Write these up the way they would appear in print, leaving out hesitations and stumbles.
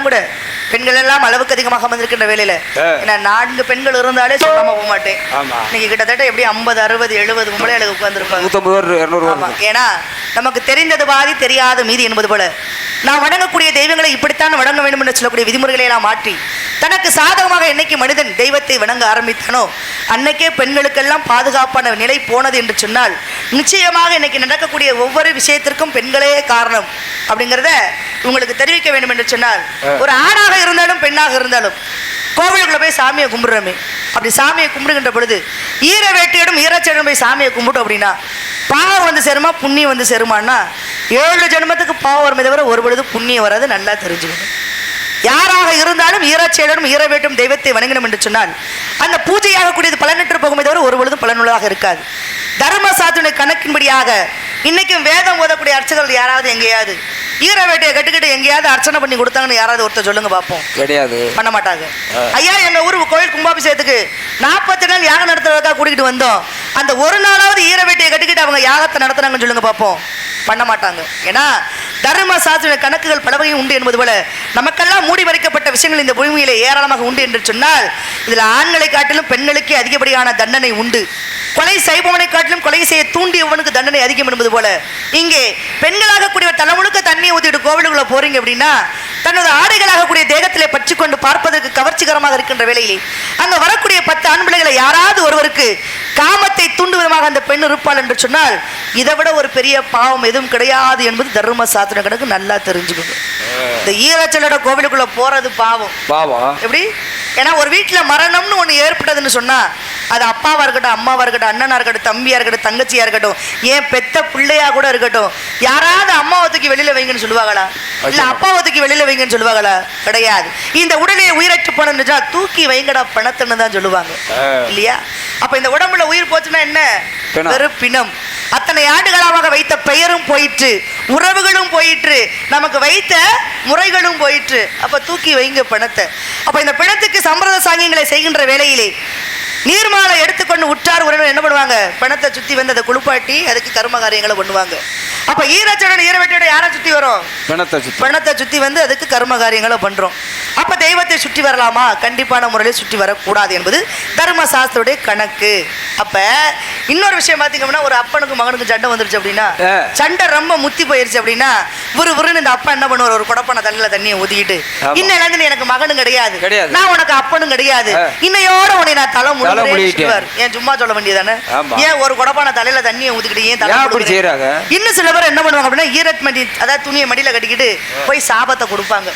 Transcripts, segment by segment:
எல்லாம் கூட பெண்கள் எல்லாம் அளவுக்கு அதிகமாக வந்திருக்கின்ற வேலையில ஏன்னா 4 பெண்கள் இருந்தாலே சொல்லாம போக மாட்டேன். இன்னைக்கு கிட்டத்தட்ட எப்படி 50, 60, 70 பொம்பளை உட்கார்ந்துருப்பாங்க. ஏன்னா நமக்கு தெரிந்தது பாதி தெரியாத மீதி என்பது போல நான் வணங்கக்கூடிய தெய்வங்களை இப்படித்தான் வணங்க வேண்டும் என்று சொல்லக்கூடிய விதிமுறைகளை எல்லாம் மாற்றி தனக்கு சாதகமாக என்னைக்கு மனிதன் தெய்வத்தை வணங்க ஆரம்பித்தானோ அன்னைக்கே பெண்களுக்கெல்லாம் பாதுகாப்பான நிலை போனது என்று சொன்னால் நிச்சயமாக இன்னைக்கு நடக்கக்கூடிய ஒவ்வொரு விஷயத்திற்கும் பெண்களே காரணம் அப்படிங்கிறத உங்களுக்கு தெரிவிக்க வேண்டும் என்று சொன்னால் ஒரு ஆணாக இருந்தாலும் பெண்ணாக இருந்தாலும் கோவிலுக்குள்ள போய் சாமியை கும்பிடுறோமே, அப்படி சாமியை கும்பிடுகின்ற பொழுது ஈர வேட்டியோடும் ஈரச்சேடும் போய் சாமியை கும்பிட்டோம் அப்படின்னா பாவம் வந்து சேருமா புண்ணியம் வந்து சேருமான்னா 7 ஜென்மத்துக்கு பாவம் வருமே தவிர ஒரு பொழுது புண்ணியம் வராது. நல்லா தெரிஞ்சுக்கணும். யாராக இருந்தாலும் ஈரச்சேடும் ஈர வேட்டும் தெய்வத்தை வணங்கணும் என்று சொன்னால் அந்த பூஜையாக கூடியது பலனற்று போகுமே தவிர ஒரு பொழுதும் பலனுள்ளதாக இருக்காது. தர்ம சாஸ்திர கணக்கின்படியாக இன்னைக்கும் வேதம் ஓதக்கூடிய அர்ச்சகர்கள் யாராவது எங்கேயாவது ஈர வேட்டையை கட்டுக்கிட்டு எங்கேயாவது அர்ச்சனை பண்ணி கொடுத்தாங்கன்னு யாராவது ஒருத்தர் சொல்லுங்க பார்ப்போம். கிடையாது, பண்ண மாட்டாங்க. ஐயா எங்க ஊர் கோயில் கும்பாபிஷேகத்துக்கு 40 நாள் யாகம் நடத்துறதுக்காக கூட்டிகிட்டு வந்தோம், அந்த ஒரு நாளாவது ஈர வேட்டையை கட்டிக்கிட்டு அவங்க யாகத்தை நடத்துனாங்கன்னு சொல்லுங்க பார்ப்போம். பண்ண மாட்டாங்க. ஏன்னா தர்ம சாஸ்திர கணக்குகள் பலவகையும் உண்டு என்பது போல நமக்கெல்லாம் மூடி மறைக்கப்பட்ட விஷயங்கள் இந்த பூமியிலே ஏராளமாக உண்டு என்று சொன்னால் இதில் ஆண்களை காட்டிலும் பெண்களுக்கே அதிகப்படியான தண்டனை உண்டு. கொலை செய்பவனை காட்டிலும் கொலை செய்ய தூண்டியவனுக்கு தண்டனை அதிகம் என்பது போல இங்கே பெண்களாக கூடிய தலைமுழுக்க தண்ணியை ஊற்றிட்டு கோவிலுக்குள்ள போறீங்க அப்படின்னா தனது ஆடைகளாக கூடிய தேகத்திலே பற்றி கொண்டு பார்ப்பதற்கு கவர்ச்சிகரமாக இருக்கின்ற வேளையிலே அங்க வரக்கூடிய 10 ஆண் பிள்ளைகளை யாராவது ஒருவருக்கு காமத்தை தூண்டு விதமாக அந்த பெண் இருப்பாள் என்று சொன்னால் இதை விட ஒரு பெரிய பாவம் எதுவும் கிடையாது என்பது தர்ம சாஸ்திர கணக்கு நல்லா தெரிஞ்சுக்கணும். இந்த ஈரச்சலோட கோவிலுக்குள்ள போறது பாவம். எப்படி? ஏன்னா ஒரு வீட்டில் மரணம்னு ஒன்று ஏற்பட்டதுன்னு சொன்னா அது அப்பாவா இருக்கட்டும், அம்மாவா இருக்கட்டும், அண்ணனா இருக்கட்டும், தம்பியா இருக்கட்டும், தங்கச்சியா இருக்கட்டும், ஏன் பெத்த பிள்ளையா கூட இருக்கட்டும், யாராவது அம்மாவை தூக்கி வெளியில வைங்கன்னு சொல்லுவாங்களா? இல்ல அப்பாவை தூக்கி வெளியில வைங்கன்னு சொல்லுவாங்களா? கிடையாது. இந்த உடலை உயிரற்று போனா தூக்கி வைங்கடா பணத்துன்னு தான் சொல்லுவாங்க இல்லையா? அப்ப இந்த உடம்புல உயிர் போச்சுன்னா என்ன? வெறும் பிணம். அத்தனை ஆண்டுகளாக வைத்த பெயரும் போயிற்று, உறவுகளும் போயிற்று, நமக்கு வைத்த முறைகளும் போயிற்று. அப்ப தூக்கி வைங்க பணத்தை. அப்ப இந்த பிணத்துக்கு சம்பிரத சாங்கியங்களை செய்கின்ற வேளையிலே நீர்மாலை எடுத்துக்கொண்டு உற்றார் உறவினர் என்ன பண்ணுவாங்க? பணத்தை சுத்தி வந்து அதை குளிப்பாட்டி அதுக்கு கர்ம காரியங்களை பண்ணுவாங்க. அப்ப ஈரச்சோட ஈரவெட்டியோட யாரை சுத்தி வரும்? பணத்தை சுத்தி வந்து அதுக்கு கர்ம காரியங்களை பண்றோம். அப்ப தெய்வத்தை சுற்றி வரலாமா? கண்டிப்பான முறையில் சுற்றி வரக்கூடாது என்பது தர்ம சாஸ்திரோடைய கணக்கு. அப்ப இன்னொரு விஷயம் பாத்தீங்கன்னா ஒரு அப்பனுக்கு மகனுக்கு சண்டை வந்துருச்சு அப்படின்னா சண்டை ரொம்ப முத்தி போயிருச்சு அப்படின்னா விறுவிறுன்னு இந்த அப்பா என்ன பண்ணுவார்? ஒரு குடப்பான தண்ணியில தண்ணியை ஊதிக்கிட்டு இன்னும் எனக்கு மகனும் கிடையாது, நான் உனக்கு அப்பனும் கிடையாது, இன்னையோட உன்னை நான் தலை முடிச்சுவார். ஏன் சும்மா சொல்ல வேண்டியதானே? ஏன் ஒரு குடப்பான தலையில தண்ணியை ஊதிக்கிட்டு ஏன் தலை? இன்னும் சில பேர் என்ன பண்ணுவாங்க அப்படின்னா ஈரத் மடி அதாவது துணியை மடியில கட்டிக்கிட்டு போய் சாபத்தை கொடுப்பாங்க.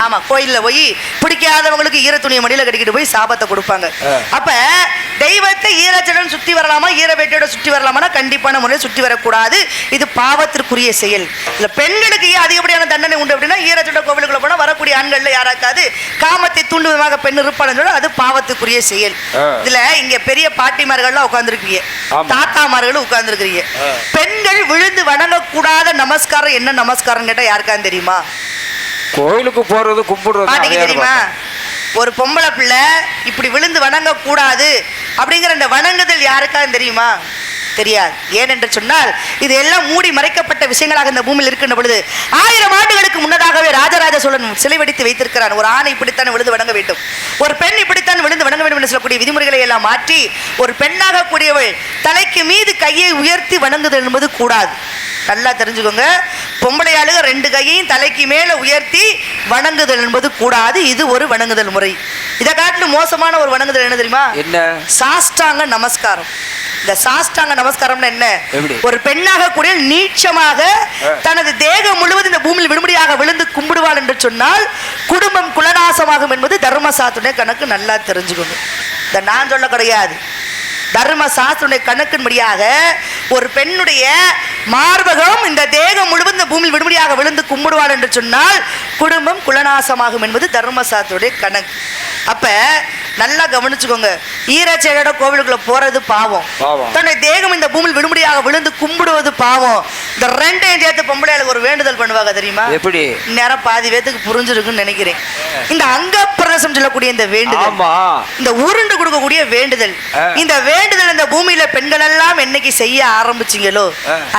ஆமா, கோயில்ல போய் பிடிக்காதவங்களுக்கு ஈர துணியை மடியில கட்டிக்கிட்டு போய் சாபத்தை கொடுப்பாங்க. அப்ப தெய்வத்தை ஈரச்சடன் சுற்றி வரலாமா, ஈர வேட்டையோட சுற்றி வரலாமா? கண்டிப்பான முறையில் சுற்றி வரக்கூடாது. இது பாவத்திற்குரிய செயல். இல்ல பெண்களுக்கு ஏன் அதிகப்படியான தண்டனை உண்டு அப்படின்னா ஈரச்சட கோவிலுக்குள்ள போனா வரக்கூடிய ஆண்கள்ல யாராக்காது காமத்தை தூண்டுவதாக பெண் இருப்பான்னு அது பாவத்துக்குரிய செயல். இதுல இங்க பெரிய பாட்டிமார்கள்லாம் உட்கார்ந்துருக்கீங்க, தாத்தாமார்களும் உட்கார்ந்துருக்கீங்க. பெண்கள் விழுந்து வணங்கக்கூடாத நமஸ்காரம் என்ன நமஸ்காரம் கேட்டா யாருக்கான்னு தெரியுமா? கோயிலுக்கு போறது கும்பிடுறது தெரியுமா? ஒரு பொம்பளை பிள்ளை இப்படி விழுந்து வணங்க கூடாது அப்படிங்கிற இந்த வணங்குதல் யாருக்கான்னு தெரியுமா? தெரியாது. ஏனென்று சொன்னால் இது எல்லாம் மூடி மறைக்கப்பட்ட விஷயங்களாக இந்த பூமியில் இருக்கின்ற பொழுது 1000 ஆண்டுகளுக்கு முன்னதாகவே ராஜராஜ சோழன் சிலை வடித்து வைத்திருக்கிறான். ஒரு ஆணை இப்படித்தான் விழுந்து வணங்க வேண்டும், ஒரு பெண் இப்படித்தான் விழுந்து வணங்க வேண்டும் என்று சொல்லக்கூடிய விதிமுறைகளை எல்லாம் மாற்றி ஒரு பெண்ணாக கூடியவள் தலைக்கு மீது கையை உயர்த்தி வணங்குதல் என்பது கூடாது. நல்லா தெரிஞ்சுக்கோங்க. பொம்பளையாளுக 2 கையையும் தலைக்கு மேல உயர்த்தி வணங்குதல் என்பது கூடாது. இது ஒரு வணங்குதல் முறை. இதை காட்டிலும் மோசமான ஒரு வணங்குதல் என்ன தெரியுமா? என்ன? சாஷ்டாங்க நமஸ்காரம். இந்த சாஷ்டாங்க நமஸ்காரம்னா என்ன? ஒரு பெண்ணாக கூட நீட்சமாக தனது தேகம் முழுவதும் இந்த பூமியில் விடுமுறையாக விழுந்து கும்பிடுவாள் என்று சொன்னால் குடும்பம் குலநாசமாகும் என்பது தர்ம சாஸ்திர கணக்கு. நல்லா தெரிஞ்சுக்கோங்க. இதை நான் சொல்ல கிடையாது. தர்ம சாஸ்திர கணக்கின்படியாக ஒரு பெண்ணுடைய மார்பகம் இந்த தேகம் முழுவதும் இந்த பூமியில் விடுமுறையாக விழுந்து கும்பிடுவாள் என்று சொன்னால் குடும்பம் குலநாசமாகும் என்பது தர்ம சாஸ்திரோடைய கணக்கு. அப்ப நல்லா கவனிச்சுக்கோங்க. ஈரச்சேடோட கோவிலுக்குள்ள போறது பாவம், தன்னுடைய தேகம் இந்த பூமியில் விடுமுறையாக விழுந்து கும்பிடுவது பாவம். இந்த ரெண்டையும் சேர்த்து பொம்பளைகளுக்கு ஒரு வேண்டுதல் பண்ணுவாங்க தெரியுமா? எப்படி? நேரம் பாதி பேத்துக்கு புரிஞ்சிருக்குன்னு நினைக்கிறேன். இந்த அங்க பிரதேசம் சொல்லக்கூடிய இந்த வேண்டுதல், இந்த உருண்டு கொடுக்கக்கூடிய வேண்டுதல், இந்த வேண்டுதல் இந்த பூமியில பெண்கள் எல்லாம் என்னைக்கு செய்ய ஆரம்பிச்சீங்களோ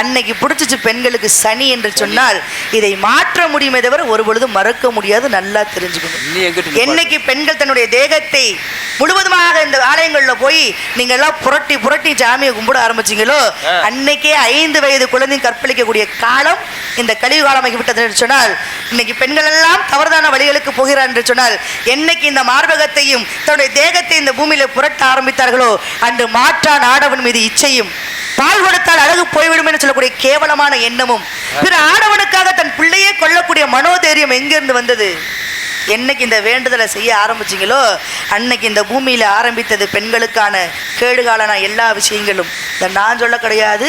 அன்னைக்கு பிடிச்சிச்சு பெண்களுக்கு சனி என்று சொன்னால் இதை மாற்ற முடியுமே தவிர ஒரு பொழுது மறக்க முடியாது. நல்லா தெரிஞ்சுக்கணும். என்னைக்கு பெண்கள் தன்னுடைய தேகத்தை முழுவதுமாக இந்த ஆலயங்கள்ல போய் நீங்க எல்லாம் புரட்டி புரட்டி சாமியை கும்பிட ஆரம்பிச்சீங்களோ அன்னைக்கே 5 வயது குழந்தை கற்பழிக்கக்கூடிய காலம் இந்த கலியுக காலமாகி விட்டது என்று சொன்னால், இன்னைக்கு பெண்கள் எல்லாம் தவறுதான வழிகளுக்கு போகிறார் என்று சொன்னால், என்னைக்கு இந்த மார்பகத்தையும் தன்னுடைய தேகத்தை இந்த பூமியில புரட்ட ஆரம்பித்தார்களோ அன்று மாற்றான் ஆடவன் மீது இச்சையும் பால் கொடுத்தால் அழகு போய்விடும் என்று சொல்லக்கூடிய கேவலமான எண்ணமும் பிற ஆடவனுக்காக தன் பிள்ளையே கொள்ளக்கூடிய மனோதைரியம் எங்கிருந்து வந்தது? என்னைக்கு இந்த வேண்டுதலை செய்ய ஆரம்பிச்சிங்களோ அன்னைக்கு இந்த பூமியில ஆரம்பித்தது பெண்களுக்கான கேடுகாலான எல்லா விஷயங்களும். நான் சொல்ல கிடையாது,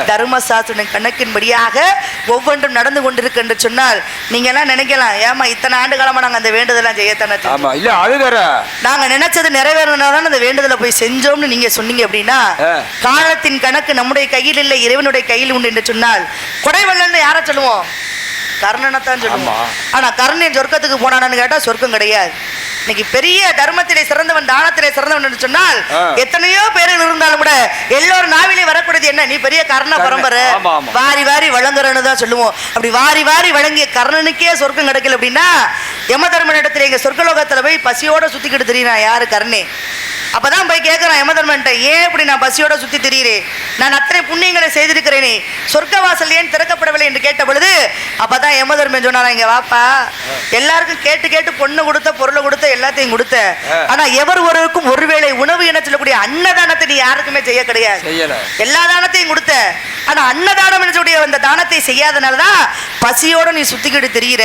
தர்மசாஸ்திர கணக்கின்படியாக ஒவ்வொன்றும் நடந்து கொண்டிருக்கு என்று சொன்னால் நீங்க எல்லாம் நினைக்கலாம், ஏமா இத்தனை ஆண்டு காலமா நாங்க அந்த வேண்டுதலாம் செய்யத்தானே, நாங்க நினைச்சது நிறைவேறனாதான் அந்த வேண்டுதலை போய் செஞ்சோம்னு நீங்க சொன்னீங்க அப்படின்னா, காலத்தின் கணக்கு நம்முடைய கையில் இல்லை, இறைவனுடைய கையில் உண்டு என்று சொன்னால் கொடைவள்ளல்னு யாரை சொல்லுவோம்? கர்ணனைத்தான் சொல்லுவோம். ஆனா கர்ணன் சொர்க்கத்துக்கு போனான்னு கேட்டா சொர்க்கம் கிடையாது. இன்னைக்கு பெரிய தர்மத்திலே சிறந்தவன், தானத்திலே சிறந்தவன் என்று சொன்னால் எத்தனையோ பேர்கள் இருந்தாலும் கூட எல்லோரும் நாவிலே வரக்கூடியது என்ன? நீ பெரிய கர்ண பரம்பரை, வாரி வாரி வழங்குறன்னு தான் சொல்லுவோம். அப்படி வாரி வாரி வழங்கிய கர்ணனுக்கே சொர்க்கம் கிடைக்கல அப்படின்னா யம தர்மன் இடத்துல எங்க சொர்க்கலோகத்துல போய் பசியோட சுத்திக்கிட்டு தெரியுனா யாரு? கர்ணே. அப்பதான் போய் கேட்கிறான் யமதர்மன்ட்ட, ஏன் இப்படி நான் பசியோட சுத்தி திரியிறேன், நான் அத்தனை புண்ணியங்களை செய்திருக்கிறேனே, சொர்க்க வாசல் ஏன் திறக்கப்படவில்லை என்று கேட்ட பொழுது அப்பதான் யமதர்மன் சொன்னாரா, இங்க வாப்பா, எல்லாருக்கும் கேட்டு கேட்டு பொண்ணு கொடுத்த பொருளை கொடுத்த எல்லாத்தையும் கொடுத்த, ஆனா எவர் ஒருவருக்கும் ஒருவேளை உணவு என சொல்லக்கூடிய அன்னதானத்தை நீ யாருக்குமே செய்ய கிடையாது. எல்லா தானத்தையும் கொடுத்த, ஆனா அன்னதானம் என்று சொல்லக்கூடிய அந்த தானத்தை செய்யாதனாலதான் பசியோட நீ சுத்திக்கிட்டு தெரிகிற.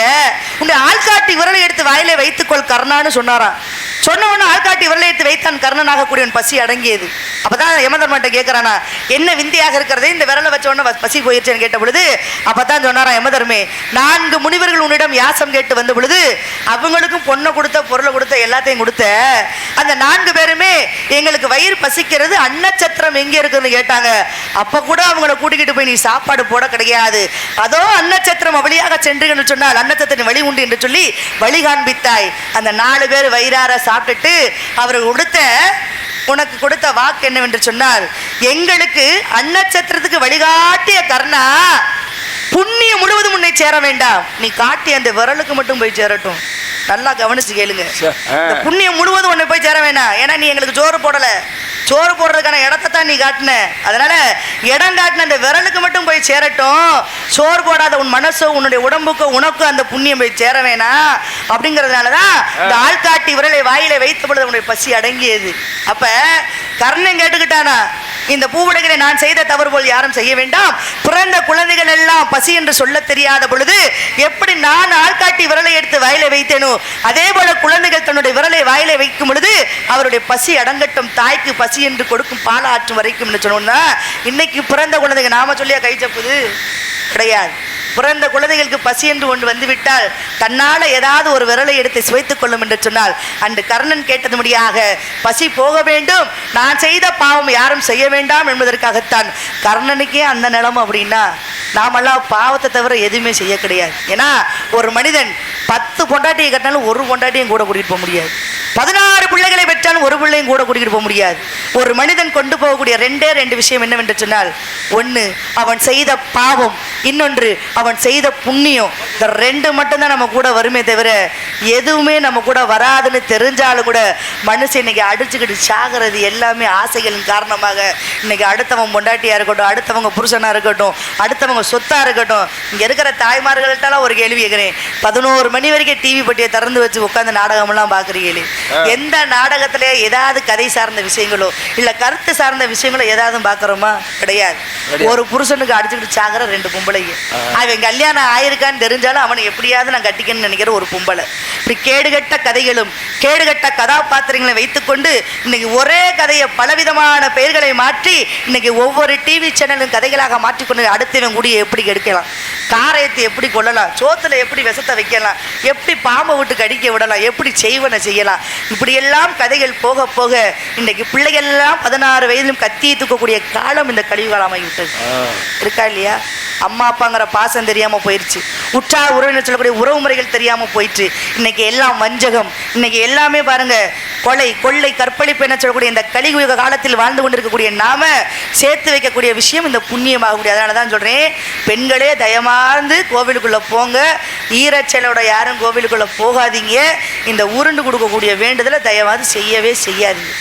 உன்னுடைய ஆள்காட்டி விரலை எடுத்து வாயிலே வைத்துக்கொள் கர்ணான்னு சொன்னாராம். சொன்ன உடனே ஆள்காட்டி விரலை எடுத்து வைத்தான் கர்ணனாக கூடியவன் பசி அடங்கியது. அப்பதான் யமதர்மன்ட்ட கேட்கிறானா, என்ன விந்தையாக இருக்கிறதே, இந்த விரலை வச்ச உடனே பசி போயிருச்சேன்னு கேட்ட பொழுது அப்பதான் சொன்னாரா யமதர்மே, 4 முனிவர்கள் உன்னிடம் யாசம் கேட்டு வந்த பொழுது அவங்களுக்கும் பொண்ணை கொடுத்த பொருளை கொடுத்த எல்லாத்தையும் கொடுத்த, அந்த 4 பேருமே எங்களுக்கு வயிறு பசிக்கிறது, அன்னச்சத்திரம் எங்கே இருக்குன்னு கேட்டாங்க. அப்ப கூட அவங்கள கூட்டிக்கிட்டு போய் நீ சாப்பாடு போட கிடையாது, அதோ அன்னச்சத்திரம் வழியாக சென்று என்று சொன்னால் அன்னச்சத்திரம் வழி உண்டு என்று சொல்லி வழி காண்பித்தாய். அந்த 4 பேர் வயிறார சாப்பிட்டுட்டு அவர்கள் உனக்கு கொடுத்த வாக்கு என்னவென்று சொன்னால், எங்களுக்கு அன்னச்சத்திரத்துக்கு வழிகாட்டிய கர்ணா, புண்ணியம் முழுவதும் உன்னை சேர வேண்டாம், நீ காட்டி அந்த விரலுக்கு மட்டும் போய் சேரட்டும். நல்லா கவனிச்சு கேளுங்க, புண்ணியம் முழுவதும் உன்னை போய் சேர வேண்டாம். ஏன்னா நீ எங்களுக்கு சோறு போடல, சோறு போடுறதுக்கான இடத்தை தான் நீ காட்டின, அதனால இடம் காட்டின அந்த விரலுக்கு மட்டும் போய் சேரட்டும், சோறு போடாத உன் மனசோ உன்னுடைய உடம்புக்கோ உனக்கும் அந்த புண்ணியம் போய் சேர வேணாம். அப்படிங்கிறதுனாலதான் இந்த ஆள்காட்டி விரலை வாயில வைத்த பொழுது உன்னுடைய பசி அடங்கியது. அப்ப கர்ணன் கேட்டுக்கிட்டானா, இந்த பூவுலகிலே நான் செய்த தவறு போல் யாரும் செய்ய வேண்டாம், பிறந்த குழந்தைகள் எல்லாம் பசி என்று சொல்ல தெரியாத பொழுது எப்படி நான் ஆள்காட்டி விரலை எடுத்து வாயில வைத்தேனோ அதே போல குழந்தைகள் தன்னுடைய விரலை வாயில வைக்கும் பொழுது அவருடைய பசி அடங்கட்டும், தாய்க்கு பசி என்று கொடுக்கும் பாலாற்றும் வரைக்கும் சொன்னோம்னா, இன்னைக்கு பிறந்த குழந்தைங்க நாம சொல்லியா கை சப்புது கிடையாது. பிறந்த குழந்தைகளுக்கு பசி என்று ஒன்று வந்துவிட்டால் தன்னால ஏதாவது ஒரு விரலை எடுத்து சுவைத்துக் கொள்ளும் என்று சொன்னால் அன்று கர்ணன் கேட்டது முடியாக பசி போக வேண்டும், நான் செய்த பாவம் யாரும் செய்ய வேண்டாம் என்பதற்காகத்தான் கர்ணனுக்கே அந்த நிலைமை. அப்படின்னா நாமெல்லாம் பாவத்தை தவிர எதுவுமே செய்ய கிடையாது. ஏன்னா ஒரு மனிதன் 10 பொண்டாட்டியை கட்டினாலும் ஒரு பொண்டாட்டியும் கூட கூட்டிகிட்டு போக முடியாது, 16 பிள்ளைகளை பெற்றாலும் ஒரு பிள்ளையும் கூட கூட்டிகிட்டு போக முடியாது. ஒரு மனிதன் கொண்டு போகக்கூடிய 2 விஷயம் என்னவென்று சொன்னால், ஒன்று அவன் செய்த பாவம், இன்னொன்று அவன் செய்த புண்ணியம். இந்த 2 மட்டும்தான் நம்ம கூட வருமே தவிர எதுவுமே நம்ம கூட வராதுன்னு தெரிஞ்சாலும் கூட மனுஷன் இன்னைக்கு அடிச்சுக்கிட்டு சாகிறது எல்லாமே ஆசைகளின் காரணமாக. இன்னைக்கு அடுத்தவன் பொண்டாட்டியா இருக்கட்டும், அடுத்தவங்க புருஷனா இருக்கட்டும், அடுத்தவங்க சொத்தா இருக்கட்டும், இங்க இருக்கிற தாய்மார்கள்ட்டாலாம் ஒரு கேள்வி கேட்கிறேன், 11 மணி வரைக்கும் டிவி பட்டியை திறந்து வச்சு உட்காந்து நாடகமெல்லாம் பார்க்குறீங்களே, எந்த நாடகத்திலே ஏதாவது கதை சார்ந்த விஷயங்களோ இல்ல கருத்து சார்ந்த விஷயங்களோ ஏதாவது பார்க்குறோமா? கிடையாது. ஒரு புருஷனுக்கு அடிச்சுக்கிட்டு சாகிற 2 பொம்பளைங்க, அவன் கல்யாணம் ஆயிருக்கான்னு தெரிஞ்சாலும் அவனை எப்படியாவது நான் கட்டிக்கணும்னு நினைக்கிற ஒரு பொம்பளை. இப்படி கேடுகட்ட கதைகளும் கேடுகட்ட கதாபாத்திரங்களை வைத்துக்கொண்டு இன்னைக்கு ஒரே கதையை பலவிதமான பெயர்களை மாற்றி இன்னைக்கு ஒவ்வொரு டிவி சேனலும் கதைகளாக மாற்றிக்கொண்டு அடுத்தவன் கூடிய எப்படி கெடுக்கலாம், காரையத்தை எப்படி கொள்ளலாம், சோத்துல எப்படி விஷத்தை வைக்கலாம், எப்படி பாம்பை விட்டு கடிக்க விடலாம், எப்படி செய்வனை செய்யலாம், இப்படியெல்லாம் கதைகள் போக போக இன்னைக்கு பிள்ளைகள் எல்லாம் 16 வயதிலும் கத்தியை தூக்கக்கூடிய காலம் இந்த கழிவு காலமாகி விட்டது. இருக்கா இல்லையா? அம்மா அப்பாங்கிற பாசம் தெரியாம போயிடுச்சு, உற்றார் உறவினர் சொல்லக்கூடிய உறவு முறைகள் தெரியாம போயிடுச்சு. இன்னைக்கு எல்லாம் வஞ்சகம், இன்னைக்கு எல்லாமே பாருங்க கொலை கொள்ளை கற்பழிப்பு என்ன சொல்லக்கூடிய இந்த கலியுக காலத்தில் வாழ்ந்து கொண்டிருக்கக்கூடிய நாம சேர்த்து வைக்கக்கூடிய விஷயம் இந்த புண்ணியமாகக்கூடிய. அதனாலதான் சொல்றேன், பெண்களே தயமார்ந்து கோவிலுக்குள்ள போங்க, ஈரச்சலோட யாரும் கோவிலுக்குள்ள போகாதீங்க. இந்த உருண்டு கொடுக்கக்கூடிய வேண்டுதலை தயவாது செய்யவே செய்யாதீங்க.